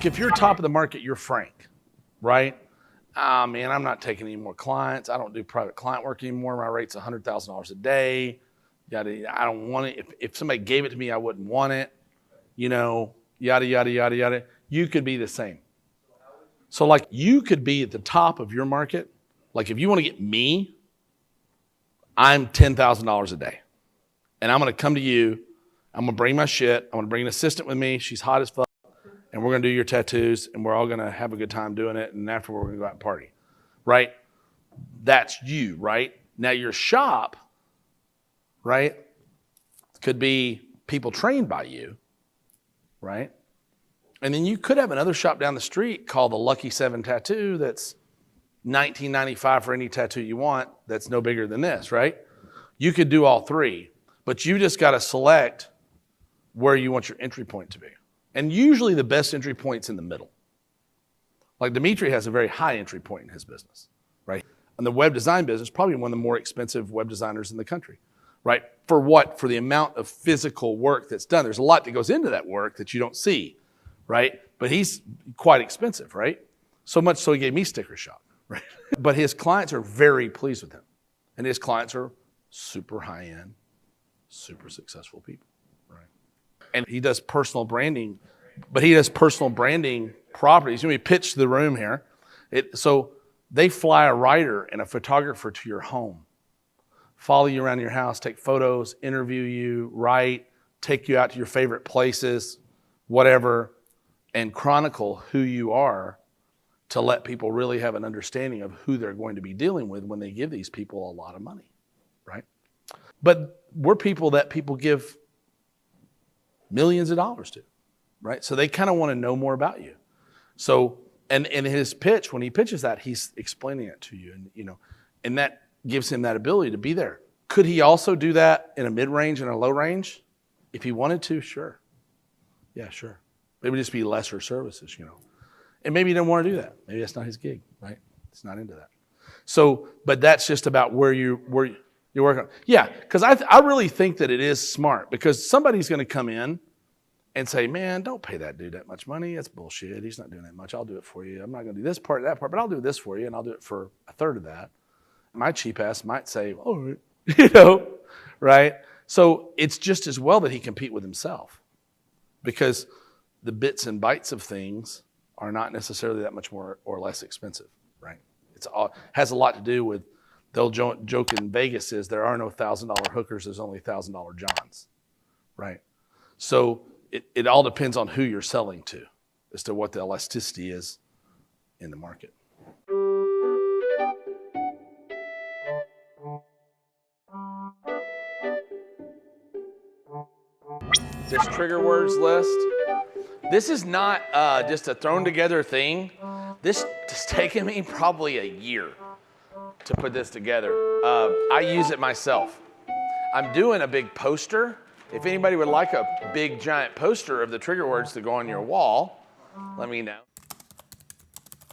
If you're top of the market, you're frank, right? Man, I'm not taking any more clients. I don't do private client work anymore. My rate's $100,000 a day. I don't want it. If somebody gave it to me, I wouldn't want it. Yada, yada, yada, yada. You could be the same. So like you could be at the top of your market. Like if you want to get me, I'm $10,000 a day. And I'm going to come to you. I'm going to bring my shit. I'm going to bring an assistant with me. She's hot as fuck. And we're going to do your tattoos. And we're all going to have a good time doing it. And after we're going to go out and party. Right? That's you, right? Now your shop, right, could be people trained by you. Right? And then you could have another shop down the street called the Lucky 7 Tattoo that's $19.95 for any tattoo you want. That's no bigger than this, right? You could do all three, but you just got to select where you want your entry point to be. And usually the best entry point's in the middle. Like Dimitri has a very high entry point in his business, right? And the web design business, probably one of the more expensive web designers in the country, right? For what? For the amount of physical work that's done. There's a lot that goes into that work that you don't see, right? But he's quite expensive, right? So much so he gave me sticker shock, right? But his clients are very pleased with him. And his clients are super high-end, super successful people, right? And he does personal branding, but he does personal branding properties. We pitch the room here. So they fly a writer and a photographer to your home, follow you around your house, take photos, interview you, write, take you out to your favorite places, whatever, and chronicle who you are to let people really have an understanding of who they're going to be dealing with when they give these people a lot of money, right? But we're people that people give millions of dollars to, right? So they kind of want to know more about you. So, and in his pitch, when he pitches that, he's explaining it to you, and and that gives him that ability to be there. Could he also do that in a mid-range and a low range? If he wanted to, sure. Yeah, sure. It would just be lesser services, And maybe he didn't want to do that. Maybe that's not his gig, right? He's not into that. So, but that's just about where you're working. Yeah, because I really think that it is smart, because somebody's going to come in and say, man, don't pay that dude that much money. That's bullshit. He's not doing that much. I'll do it for you. I'm not going to do this part, that part, but I'll do this for you, and I'll do it for a third of that. My cheap ass might say, all right, right? So it's just as well that he compete with himself, because the bits and bytes of things are not necessarily that much more or less expensive, right? It has a lot to do with, the old joke in Vegas is there are no $1,000 hookers, there's only $1,000 Johns, right? So it all depends on who you're selling to as to what the elasticity is in the market. This trigger words list, this is not just a thrown together thing. This has taken me probably a year to put this together. I use it myself. I'm doing a big poster. If anybody would like a big giant poster of the trigger words to go on your wall, let me know.